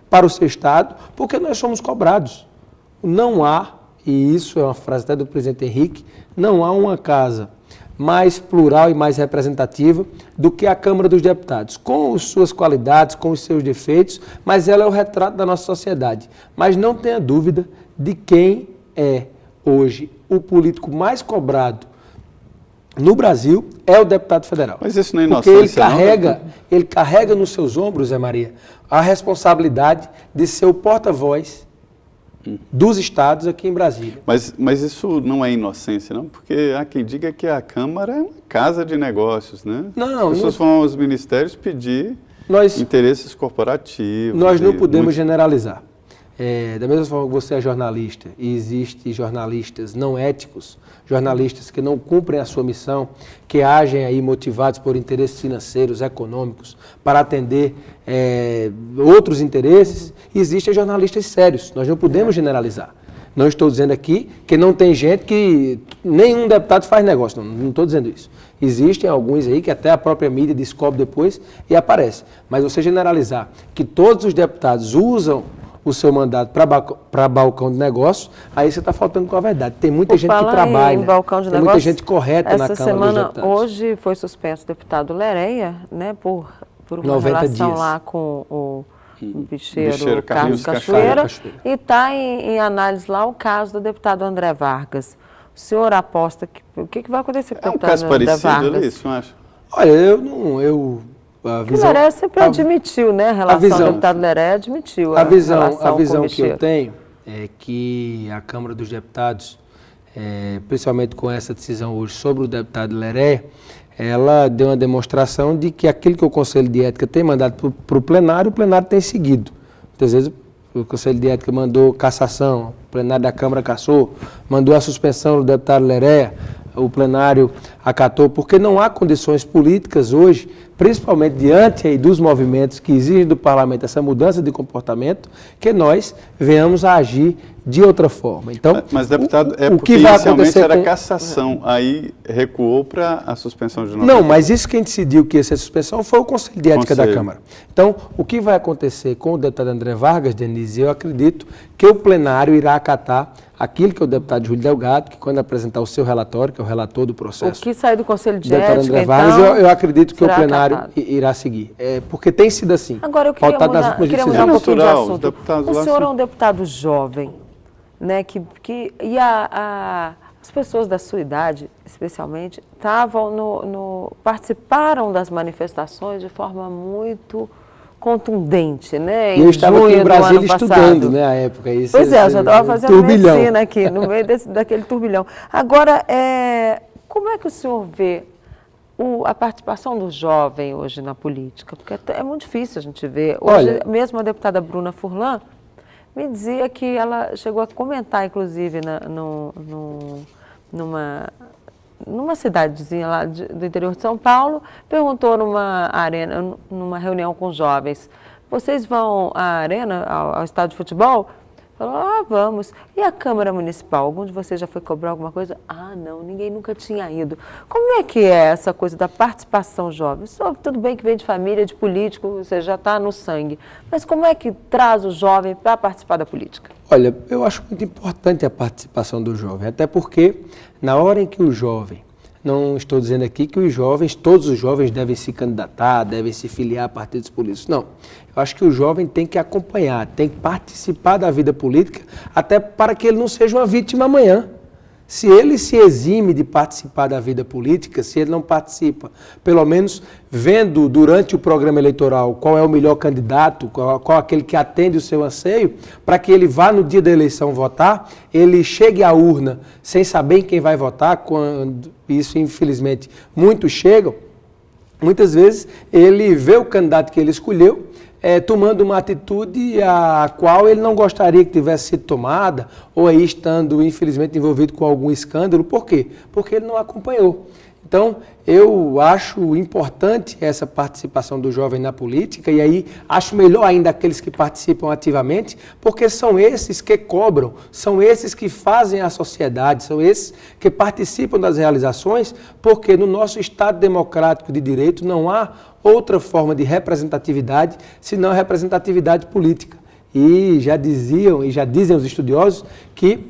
para o seu Estado, porque nós somos cobrados. Não há, e isso é uma frase até do presidente Henrique, não há uma casa mais plural e mais representativa do que a Câmara dos Deputados, com as suas qualidades, com os seus defeitos, mas ela é o retrato da nossa sociedade. Mas não tenha dúvida de quem é hoje o político mais cobrado no Brasil é o deputado federal. Mas isso não é porque inocência, ele carrega nos seus ombros, Zé Maria, a responsabilidade de ser o porta-voz dos estados aqui em Brasília. Mas isso não é inocência, não? Porque há quem diga que a Câmara é uma casa de negócios, né? Não, as pessoas vão aos ministérios pedir interesses corporativos. Nós não podemos generalizar. Da mesma forma que você é jornalista e existem jornalistas não éticos, jornalistas que não cumprem a sua missão, que agem aí motivados por interesses financeiros, econômicos, para atender outros interesses, existem jornalistas sérios. Nós não podemos generalizar. Não estou dizendo aqui que não tem gente que nenhum deputado faz negócio, não estou dizendo isso. Existem alguns aí que até a própria mídia descobre depois e aparece. Mas você generalizar que todos os deputados usam o seu mandato para balcão de negócios, aí você está faltando com a verdade. Tem muita gente que trabalha, tem muita gente correta na Câmara dos Deputados. Essa semana, hoje, foi suspenso o deputado Lereia, né, por uma relação dias. Lá com o bicheiro Carlos Cachoeira, e está em análise lá o caso do deputado André Vargas. O senhor aposta que o que vai acontecer com o deputado André Vargas? É um caso parecido, é isso, eu acho? Olha, o Lereia sempre admitiu, né? A relação do deputado Lereia admitiu. A visão que eu tenho é que a Câmara dos Deputados, principalmente com essa decisão hoje sobre o deputado Lereia, ela deu uma demonstração de que aquilo que o Conselho de Ética tem mandado para o plenário tem seguido. Muitas vezes o Conselho de Ética mandou cassação, o plenário da Câmara cassou, mandou a suspensão do deputado Lereia, o plenário acatou, porque não há condições políticas hoje, principalmente diante aí dos movimentos que exigem do parlamento essa mudança de comportamento, que nós venhamos a agir de outra forma. Então, mas, deputado, o que vai acontecer era cassação, aí recuou para a suspensão de 90. Não, mas isso quem decidiu que ia ser suspensão foi o Conselho de Ética da Câmara. Então, o que vai acontecer com o deputado André Vargas, Denise, eu acredito que o plenário irá acatar aquilo que o deputado Júlio Delgado, que quando apresentar o seu relatório, que é o relator do processo... O que sai do Conselho de Ética, André Vargas, então, eu acredito que o plenário irá seguir. Porque tem sido assim. Agora, eu queria mudar um pouquinho de assunto. O senhor é um deputado jovem, né, as pessoas da sua idade, especialmente, participaram das manifestações de forma muito contundente, né? Eu estava aqui em Brasília estudando, né, à época. Pois eu já estava fazendo medicina aqui, no meio daquele turbilhão. Agora, como é que o senhor vê a participação do jovem hoje na política? Porque é muito difícil a gente ver. Hoje, mesmo a deputada Bruna Furlan me dizia que ela chegou a comentar, inclusive, numa cidadezinha lá do interior de São Paulo, perguntou numa reunião com jovens, vocês vão à arena, ao estádio de futebol? Falou, vamos. E a Câmara Municipal? Algum de vocês já foi cobrar alguma coisa? Não, ninguém nunca tinha ido. Como é que é essa coisa da participação jovem? Tudo bem que vem de família, de político, você já está no sangue. Mas como é que traz o jovem para participar da política? Olha, eu acho muito importante a participação do jovem, até porque na hora em que o jovem, não estou dizendo aqui que todos os jovens devem se candidatar, devem se filiar a partidos políticos, não. Eu acho que o jovem tem que acompanhar, tem que participar da vida política, até para que ele não seja uma vítima amanhã. Se ele se exime de participar da vida política, se ele não participa, pelo menos vendo durante o programa eleitoral qual é o melhor candidato, qual aquele que atende o seu anseio, para que ele vá no dia da eleição votar, ele chegue à urna sem saber em quem vai votar, quando isso infelizmente muitos chegam, muitas vezes ele vê o candidato que ele escolheu, tomando uma atitude a qual ele não gostaria que tivesse sido tomada, ou aí estando, infelizmente, envolvido com algum escândalo. Por quê? Porque ele não acompanhou. Então, eu acho importante essa participação do jovem na política e aí acho melhor ainda aqueles que participam ativamente, porque são esses que cobram, são esses que fazem a sociedade, são esses que participam das realizações, porque no nosso Estado democrático de direito não há outra forma de representatividade senão a representatividade política. E já diziam e já dizem os estudiosos que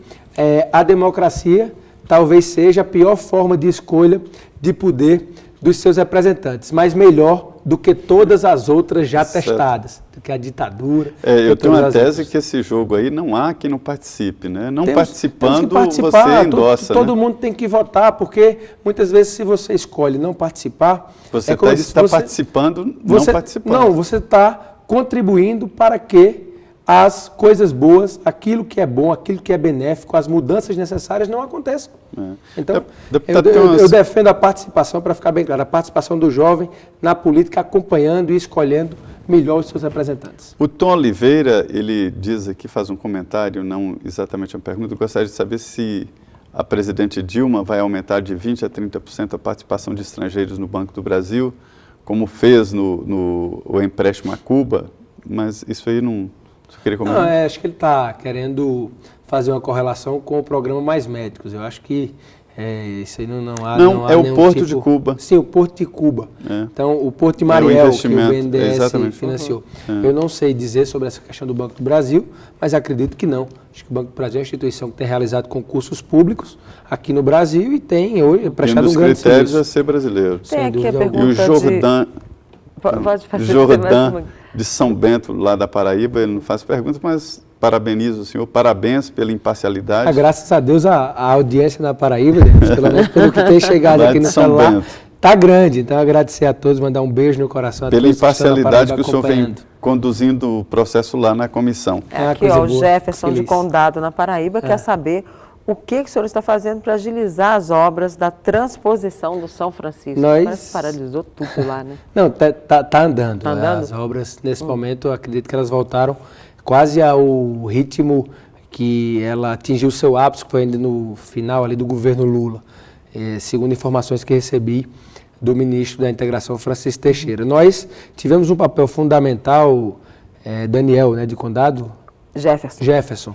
a democracia talvez seja a pior forma de escolha de poder dos seus representantes, mas melhor do que todas as outras já testadas, do que a ditadura. Eu tenho uma tese que esse jogo aí não há quem não participe, né? Não participando, você endossa. Todo mundo tem que votar, porque muitas vezes se você escolhe não participar... Você está participando, não participando. Não, você está contribuindo para que as coisas boas, aquilo que é bom, aquilo que é benéfico, as mudanças necessárias não aconteçam. Então, eu defendo a participação, para ficar bem claro, a participação do jovem na política, acompanhando e escolhendo melhor os seus representantes. O Tom Oliveira, ele diz aqui, faz um comentário, não exatamente uma pergunta, eu gostaria de saber se a presidente Dilma vai aumentar de 20% a 30% a participação de estrangeiros no Banco do Brasil, como fez no empréstimo a Cuba, mas isso aí não... Não, acho que ele está querendo fazer uma correlação com o programa Mais Médicos. Eu acho que isso aí não há o Porto de Cuba. Sim, o Porto de Cuba. Então, o Porto de Mariel, que o BNDES financiou. Eu não sei dizer sobre essa questão do Banco do Brasil, mas acredito que não. Acho que o Banco do Brasil é uma instituição que tem realizado concursos públicos aqui no Brasil e tem hoje prestado um grande serviço. Um dos critérios é ser brasileiro. Tem aqui a pergunta e o Jordan... Pode fazer Jordan de São Bento, lá da Paraíba, ele não faz perguntas, mas parabenizo o senhor, parabéns pela imparcialidade. Graças a Deus a audiência na Paraíba, pelo menos pelo que tem chegado aqui no celular, está grande. Então agradecer a todos, mandar um beijo no coração a todos. Pela imparcialidade que o senhor vem conduzindo o processo lá na comissão. Aqui, o Jefferson de Condado, na Paraíba, quer saber o que o senhor está fazendo para agilizar as obras da transposição do São Francisco? Parece que paralisou tudo lá, né? Não, tá andando. Tá andando? As obras, nesse momento, eu acredito que elas voltaram quase ao ritmo que ela atingiu o seu ápice, que foi ainda no final ali do governo Lula, segundo informações que recebi do ministro da Integração, Francisco Teixeira. Nós tivemos um papel fundamental, Daniel, né, de Condado? Jefferson.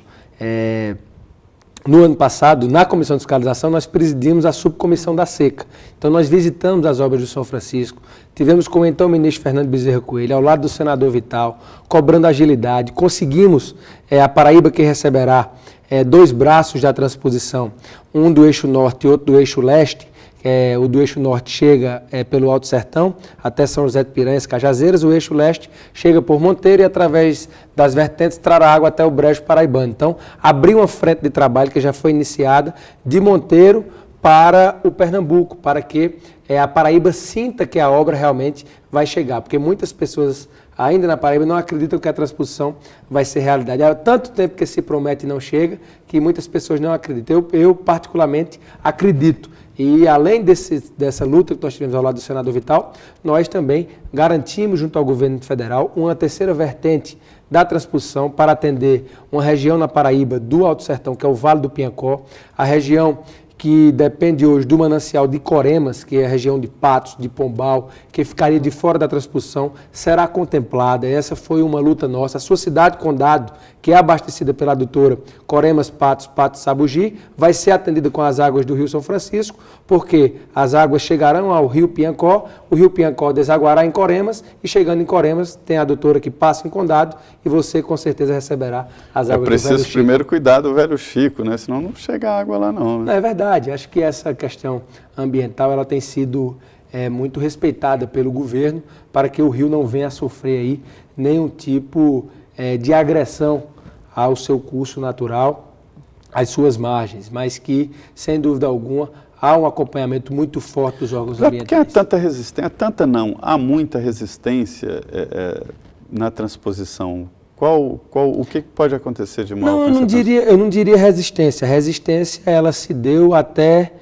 No ano passado, na Comissão de Fiscalização, nós presidimos a subcomissão da seca. Então, nós visitamos as obras do São Francisco, tivemos com o então ministro Fernando Bezerra Coelho, ao lado do senador Vital, cobrando agilidade. Conseguimos, a Paraíba que receberá 2 braços da transposição, um do eixo norte e outro do eixo leste. O do eixo norte chega pelo Alto Sertão, até São José de Piranhas, Cajazeiras, o eixo leste chega por Monteiro e através das vertentes trará água até o Brejo Paraibano. Então, abriu uma frente de trabalho que já foi iniciada de Monteiro para o Pernambuco, para que a Paraíba sinta que a obra realmente vai chegar, porque muitas pessoas ainda na Paraíba não acreditam que a transposição vai ser realidade. Há tanto tempo que se promete e não chega, que muitas pessoas não acreditam. Eu particularmente, acredito. E além dessa luta que nós tivemos ao lado do senador Vital, nós também garantimos junto ao governo federal uma terceira vertente da transposição para atender uma região na Paraíba do Alto Sertão, que é o Vale do Piancó, a região que depende hoje do manancial de Coremas, que é a região de Patos, de Pombal, que ficaria de fora da transposição, será contemplada. Essa foi uma luta nossa. A sua cidade, Condado, que é abastecida pela adutora Coremas, Patos, Sabugi, vai ser atendida com as águas do Rio São Francisco, porque as águas chegarão ao Rio Piancó, o Rio Piancó desaguará em Coremas, e chegando em Coremas, tem a adutora que passa em Condado, e você com certeza receberá as águas do Velho Chico. É preciso primeiro cuidar do Velho Chico, né? Senão não chega água lá não. Né? É verdade. Acho que essa questão ambiental ela tem sido muito respeitada pelo governo para que o rio não venha a sofrer aí nenhum tipo de agressão ao seu curso natural, às suas margens, mas que, sem dúvida alguma, há um acompanhamento muito forte dos órgãos ambientais. Por que há tanta resistência? Há muita resistência na transposição. O que pode acontecer de mal? Eu não diria resistência. A resistência ela se deu até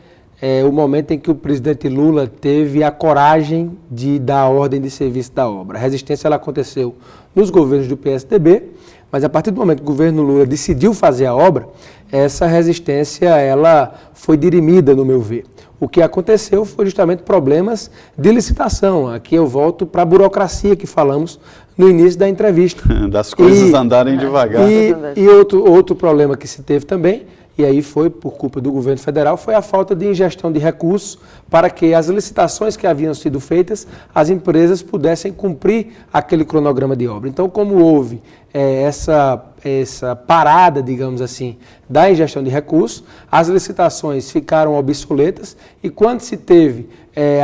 o momento em que o presidente Lula teve a coragem de dar a ordem de serviço da obra. A resistência ela aconteceu nos governos do PSDB, mas a partir do momento que o governo Lula decidiu fazer a obra, essa resistência ela foi dirimida, no meu ver. O que aconteceu foi justamente problemas de licitação. Aqui eu volto para a burocracia que falamos no início da entrevista. Das coisas andarem devagar. E outro problema que se teve também, e aí foi por culpa do governo federal, foi a falta de ingestão de recursos para que as licitações que haviam sido feitas, as empresas pudessem cumprir aquele cronograma de obra. Então, como houve essa parada, digamos assim, da ingestão de recursos, as licitações ficaram obsoletas e quando se teve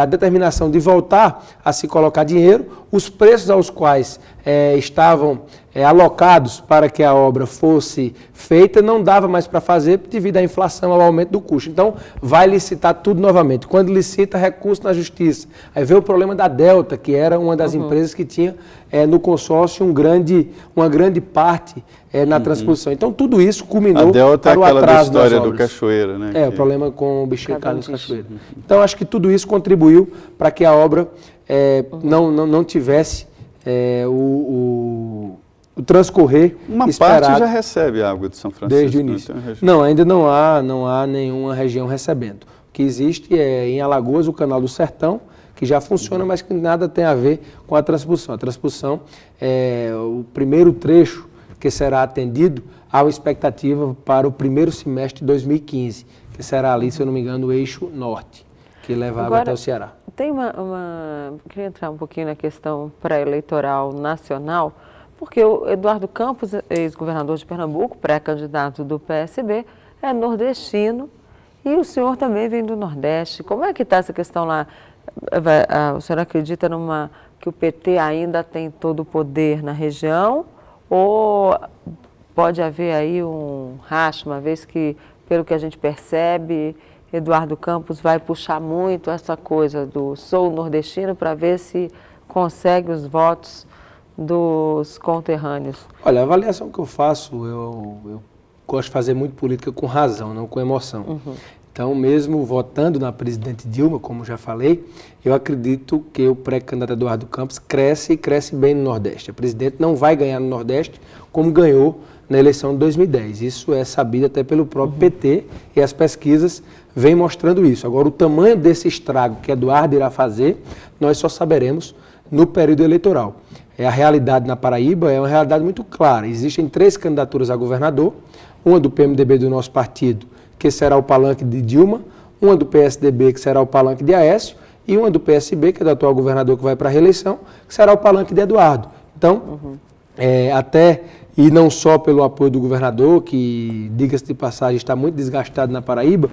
a determinação de voltar a se colocar dinheiro, os preços aos quais estavam alocados para que a obra fosse feita não dava mais para fazer devido à inflação, ao aumento do custo. Então, vai licitar tudo novamente. Quando licita, recurso na justiça. Aí veio o problema da Delta, que era uma das empresas que tinha no consórcio uma grande parte na transposição. Então, tudo isso culminou para o atraso das obras. A Delta é aquela da história do Cachoeira, né? O problema com o bichinho Carlos Cachoeira. Então, acho que tudo isso contribuiu para que a obra não tivesse o transcorrer Uma esperado. parte já recebe água de São Francisco. Desde o início. Não, ainda não há nenhuma região recebendo. O que existe é em Alagoas o Canal do Sertão, que já funciona, mas que nada tem a ver com a transposição. A transposição é o primeiro trecho que será atendido, há uma expectativa para o primeiro semestre de 2015, que será ali, se eu não me engano, o eixo norte, que leva água até o Ceará. Tem queria entrar um pouquinho na questão pré-eleitoral nacional, porque o Eduardo Campos, ex-governador de Pernambuco, pré-candidato do PSB, é nordestino e o senhor também vem do Nordeste. Como é que está essa questão lá? O senhor acredita que o PT ainda tem todo o poder na região ou pode haver aí um racho, uma vez que, pelo que a gente percebe, Eduardo Campos vai puxar muito essa coisa do sou nordestino para ver se consegue os votos dos conterrâneos? Olha, a avaliação que eu faço, eu gosto de fazer muito política com razão, não com emoção. Então, mesmo votando na presidente Dilma, como já falei, eu acredito que o pré-candidato Eduardo Campos cresce e cresce bem no Nordeste. A presidente não vai ganhar no Nordeste como ganhou na eleição de 2010. Isso é sabido até pelo próprio PT e as pesquisas vêm mostrando isso. Agora, o tamanho desse estrago que Eduardo irá fazer, nós só saberemos no período eleitoral. A realidade na Paraíba é uma realidade muito clara. Existem 3 candidaturas a governador, uma do PMDB do nosso partido, que será o palanque de Dilma, uma do PSDB, que será o palanque de Aécio, e uma do PSB, que é do atual governador que vai para a reeleição, que será o palanque de Eduardo. Então, e não só pelo apoio do governador, que, diga-se de passagem, está muito desgastado na Paraíba,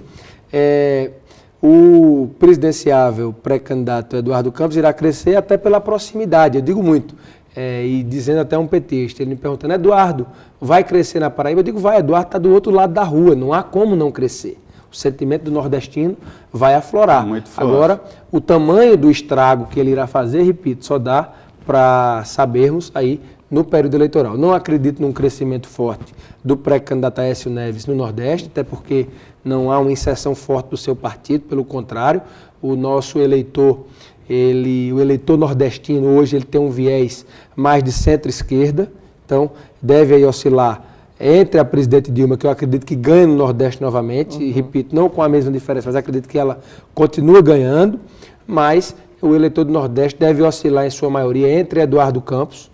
o presidenciável pré-candidato Eduardo Campos irá crescer até pela proximidade, eu digo muito, e dizendo até um petista, ele me perguntando, Eduardo, vai crescer na Paraíba? Eu digo, vai, Eduardo está do outro lado da rua, não há como não crescer. O sentimento do nordestino vai aflorar. Agora, o tamanho do estrago que ele irá fazer, repito, só dá para sabermos aí no período eleitoral. Não acredito num crescimento forte do pré-candidato Aécio Neves no Nordeste, até porque não há uma inserção forte do seu partido, pelo contrário, o nosso eleitor, o eleitor nordestino hoje ele tem um viés mais de centro-esquerda, então deve aí oscilar entre a presidente Dilma, que eu acredito que ganha no Nordeste novamente, e repito, não com a mesma diferença, mas acredito que ela continua ganhando, mas o eleitor do Nordeste deve oscilar em sua maioria entre Eduardo Campos,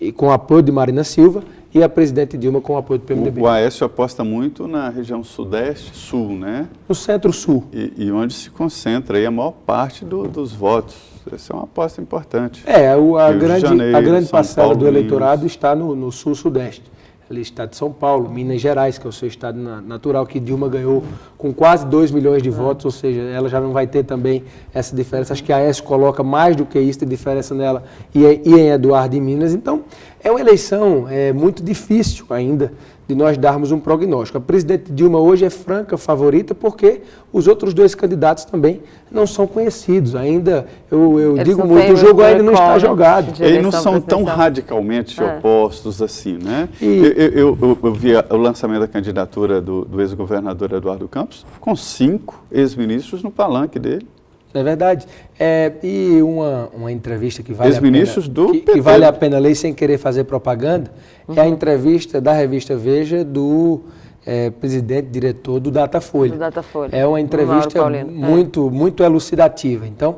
e com o apoio de Marina Silva, e a presidente Dilma com o apoio do PMDB. O Aécio aposta muito na região Sudeste, Sul, né? No Centro-Sul. E onde se concentra aí a maior parte dos votos. Essa é uma aposta importante. A grande parcela do eleitorado está no Sul-Sudeste. Ali está de São Paulo, Minas Gerais, que é o seu estado natural, que Dilma ganhou com quase 2 milhões de votos, ou seja, ela já não vai ter também essa diferença. Acho que a Aécio coloca mais do que isso de diferença nela e em Eduardo e Minas. Então, é uma eleição muito difícil ainda de nós darmos um prognóstico. A presidente Dilma hoje é franca favorita porque os outros 2 candidatos também não são conhecidos. Ainda, eu digo muito, o jogo ainda não está jogado. Eles não são tão radicalmente opostos assim, né? Eu vi o lançamento da candidatura do ex-governador Eduardo Campos com 5 ex-ministros no palanque dele. É verdade. E uma entrevista que vale a pena ler sem querer fazer propaganda, é a entrevista da revista Veja do presidente, diretor do Datafolha. Do Datafolha. É uma entrevista muito elucidativa. Então,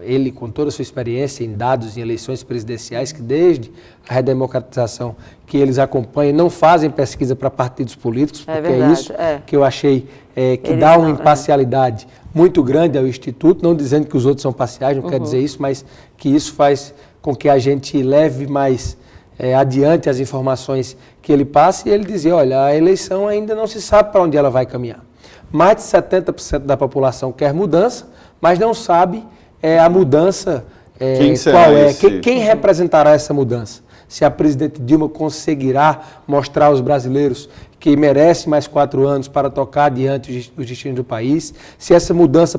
ele, com toda a sua experiência em dados em eleições presidenciais, que desde a redemocratização que eles acompanham, não fazem pesquisa para partidos políticos, porque é isso que eu achei que eles dá uma imparcialidade muito grande ao Instituto, não dizendo que os outros são parciais, não quero dizer isso, mas que isso faz com que a gente leve mais adiante as informações que ele passa, e ele dizia, olha, a eleição ainda não se sabe para onde ela vai caminhar. Mais de 70% da população quer mudança, mas não sabe a mudança, quem representará essa mudança. Se a presidente Dilma conseguirá mostrar aos brasileiros que merece mais 4 anos para tocar adiante os destinos do país, se essa mudança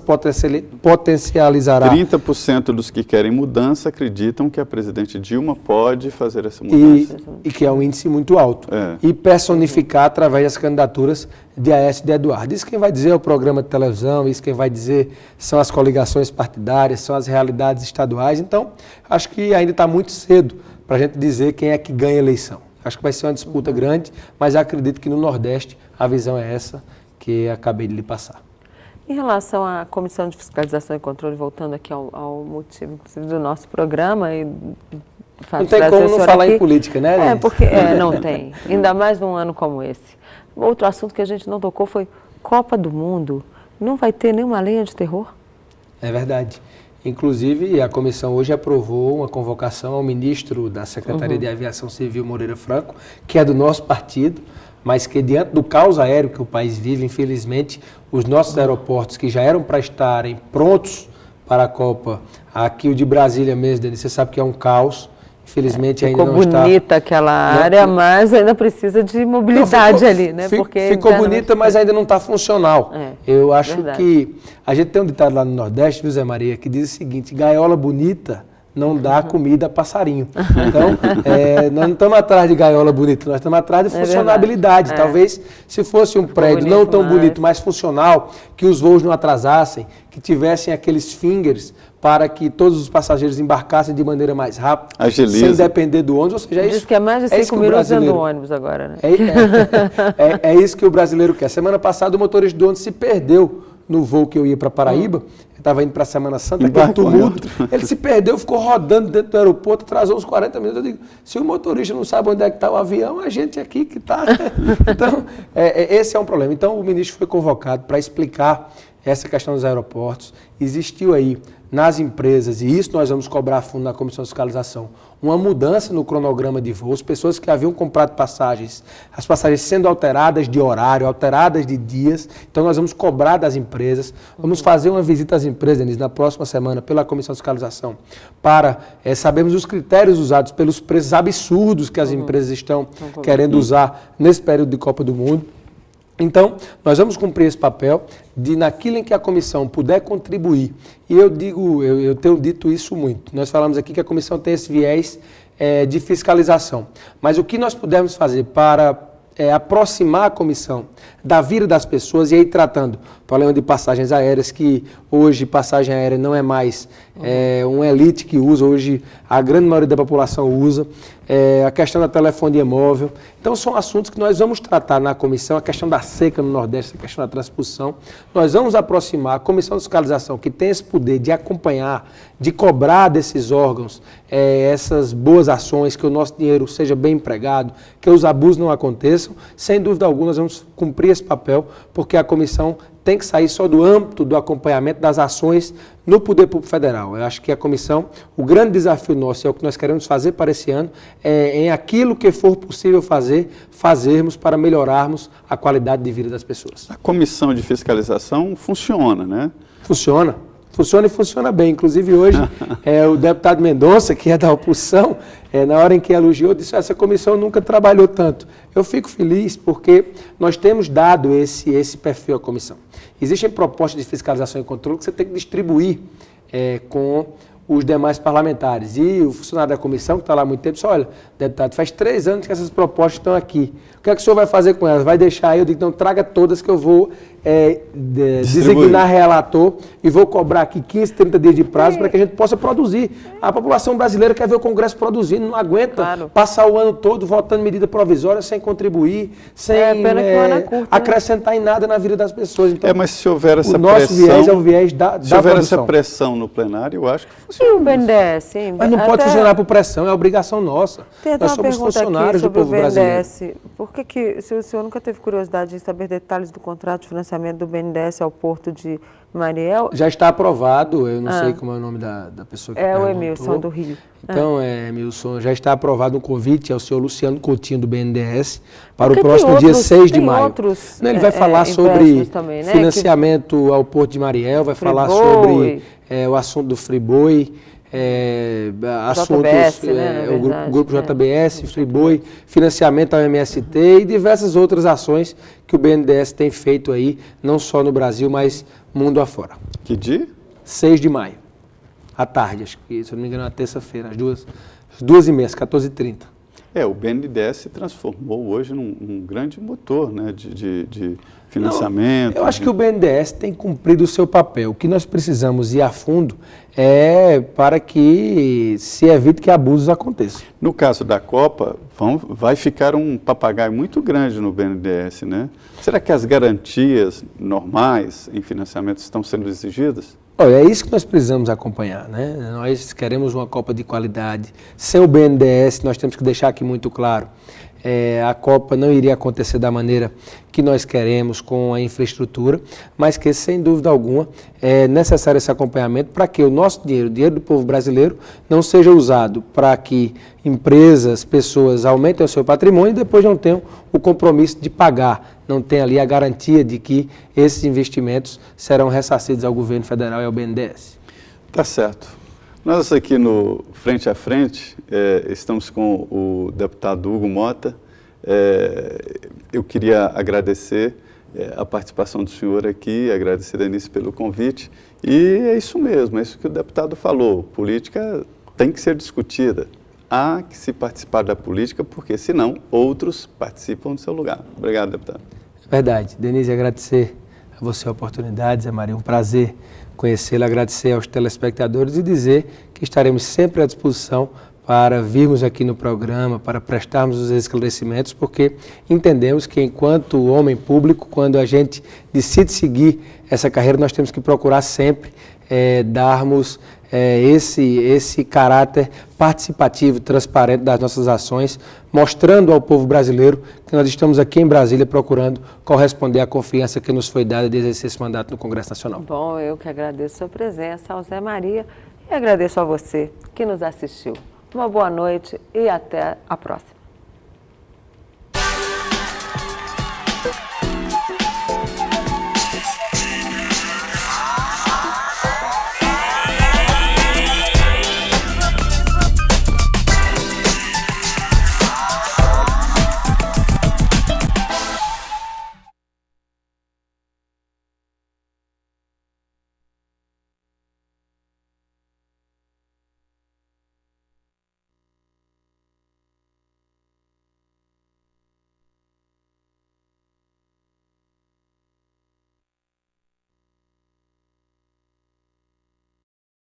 potencializará... 30% dos que querem mudança acreditam que a presidente Dilma pode fazer essa mudança. E que é um índice muito alto. E personificar através das candidaturas de Aécio e de Eduardo. Isso quem vai dizer é o programa de televisão, isso quem vai dizer são as coligações partidárias, são as realidades estaduais. Então, acho que ainda está muito cedo para a gente dizer quem é que ganha a eleição. Acho que vai ser uma disputa grande, mas acredito que no Nordeste a visão é essa que acabei de lhe passar. Em relação à Comissão de Fiscalização e Controle, voltando aqui ao motivo, inclusive, do nosso programa... Não tem como não falar em política, né? Porque não tem, ainda mais num ano como esse. Outro assunto que a gente não tocou foi Copa do Mundo. Não vai ter nenhuma lenha de terror? É verdade. Inclusive, a comissão hoje aprovou uma convocação ao ministro da Secretaria de Aviação Civil, Moreira Franco, que é do nosso partido, mas que diante do caos aéreo que o país vive, infelizmente, os nossos aeroportos que já eram para estarem prontos para a Copa, aqui o de Brasília mesmo, Denise, você sabe que é um caos. Infelizmente ainda não está... Ficou bonita aquela área, mas ainda precisa de mobilidade ali, né? Ficou bonita, mas ainda não está funcional. Eu acho que... A gente tem um ditado lá no Nordeste, viu, Zé Maria, que diz o seguinte, gaiola bonita não dá comida a passarinho. Então, nós não estamos atrás de gaiola bonita, nós estamos atrás de funcionabilidade. Talvez, se fosse um prédio não tão bonito, mas funcional, que os voos não atrasassem, que tivessem aqueles fingers para que todos os passageiros embarcassem de maneira mais rápida, sem depender do ônibus. Ou seja, Diz que é mais de 5 minutos dentro do ônibus agora, né? É isso que o brasileiro quer. Semana passada, o motorista do ônibus se perdeu no voo que eu ia para Paraíba. Eu estava indo para a Semana Santa, aquele tumulto. Ele se perdeu, ficou rodando dentro do aeroporto, atrasou uns 40 minutos. Eu digo, se o motorista não sabe onde é que está o avião, a gente aqui que está. Então, esse é um problema. Então, o ministro foi convocado para explicar essa questão dos aeroportos. Existiu aí nas empresas, e isso nós vamos cobrar a fundo na Comissão de Fiscalização, uma mudança no cronograma de voos, pessoas que haviam comprado passagens, as passagens sendo alteradas de horário, alteradas de dias. Então nós vamos cobrar das empresas, vamos fazer uma visita às empresas, Denise, na próxima semana pela Comissão de Fiscalização, para sabermos os critérios usados pelos preços absurdos que as empresas estão querendo usar nesse período de Copa do Mundo. Então, nós vamos cumprir esse papel de, naquilo em que a comissão puder contribuir, e eu tenho dito isso muito, nós falamos aqui que a comissão tem esse viés de fiscalização, mas o que nós pudermos fazer para aproximar a comissão da vida das pessoas, e aí tratando o problema de passagens aéreas, que hoje passagem aérea não é mais uma elite que usa, hoje a grande maioria da população usa, a questão da telefonia móvel. Então são assuntos que nós vamos tratar na comissão, a questão da seca no Nordeste, a questão da transposição. Nós vamos aproximar a Comissão de Fiscalização, que tem esse poder de acompanhar, de cobrar desses órgãos essas boas ações, que o nosso dinheiro seja bem empregado, que os abusos não aconteçam. Sem dúvida alguma, nós vamos cumprir esse papel, porque a comissão tem que sair só do âmbito do acompanhamento das ações no Poder Público Federal. Eu acho que a comissão, o grande desafio nosso, é o que nós queremos fazer para esse ano, em aquilo que for possível fazermos para melhorarmos a qualidade de vida das pessoas. A comissão de fiscalização funciona, né? Funciona e funciona bem. Inclusive hoje, o deputado Mendonça, que é da oposição, na hora em que elogiou, disse, essa comissão nunca trabalhou tanto. Eu fico feliz porque nós temos dado esse perfil à comissão. Existem propostas de fiscalização e controle que você tem que distribuir com os demais parlamentares. E o funcionário da comissão, que está lá há muito tempo, disse, olha, deputado, faz 3 anos que essas propostas estão aqui. O que é que o senhor vai fazer com elas? Vai deixar aí? Eu digo, não, traga todas que eu vou designar relator e vou cobrar aqui 15, 30 dias de prazo para que a gente possa produzir. A população brasileira quer ver o Congresso produzindo, não aguenta passar o ano todo votando medida provisória sem contribuir, sem acrescentar em nada na vida das pessoas. Então, mas se houver essa pressão... O nosso viés é o viés da se houver essa pressão no plenário, eu acho que funciona. E o BNDES? Mas não pode funcionar por pressão, é obrigação nossa. Nós somos funcionários do povo brasileiro. Por que, se o senhor nunca teve curiosidade de saber detalhes do contrato de financiamento do BNDES ao Porto de Mariel? Já está aprovado, eu não sei como é o nome da pessoa que perguntou. É o Emilson do Rio. Então, Emilson, já está aprovado um convite ao senhor Luciano Coutinho do BNDES para o próximo dia 6 de maio. Ele vai falar sobre também, né? financiamento ao Porto de Mariel, vai falar sobre o assunto do Friboi, assuntos, JBS, né, o grupo JBS, Friboi, financiamento ao MST e diversas outras ações que o BNDES tem feito aí, não só no Brasil, mas mundo afora. Que dia? 6 de maio, à tarde, acho que, se eu não me engano, na terça-feira, às 2h30, 14h30. O BNDES se transformou hoje num grande motor, né, de financiamento. Eu acho que o BNDES tem cumprido o seu papel. O que nós precisamos ir a fundo é para que se evite que abusos aconteçam. No caso da Copa, vai ficar um papagaio muito grande no BNDES, né? Será que as garantias normais em financiamento estão sendo exigidas? É isso que nós precisamos acompanhar, né? Nós queremos uma Copa de qualidade. Sem o BNDES, nós temos que deixar aqui muito claro, a Copa não iria acontecer da maneira que nós queremos, com a infraestrutura, mas que, sem dúvida alguma, é necessário esse acompanhamento para que o nosso dinheiro, o dinheiro do povo brasileiro, não seja usado para que empresas, pessoas aumentem o seu patrimônio e depois não tenham o compromisso de pagar, não tem ali a garantia de que esses investimentos serão ressarcidos ao governo federal e ao BNDES. Tá certo. Nós aqui no Frente a Frente estamos com o deputado Hugo Mota. Eu queria agradecer a participação do senhor aqui, agradecer a Denise pelo convite. E é isso mesmo, é isso que o deputado falou. Política tem que ser discutida. Há que se participar da política, porque senão outros participam do seu lugar. Obrigado, deputado. Verdade. Denise, agradecer a você a oportunidade, Zé Maria, um prazer conhecê-la, agradecer aos telespectadores e dizer que estaremos sempre à disposição para virmos aqui no programa, para prestarmos os esclarecimentos, porque entendemos que enquanto homem público, quando a gente decide seguir essa carreira, nós temos que procurar sempre darmos esse caráter participativo, transparente das nossas ações, mostrando ao povo brasileiro que nós estamos aqui em Brasília procurando corresponder à confiança que nos foi dada de exercer esse mandato no Congresso Nacional. Bom, eu que agradeço a sua presença, ao Zé Maria, e agradeço a você que nos assistiu. Uma boa noite e até a próxima.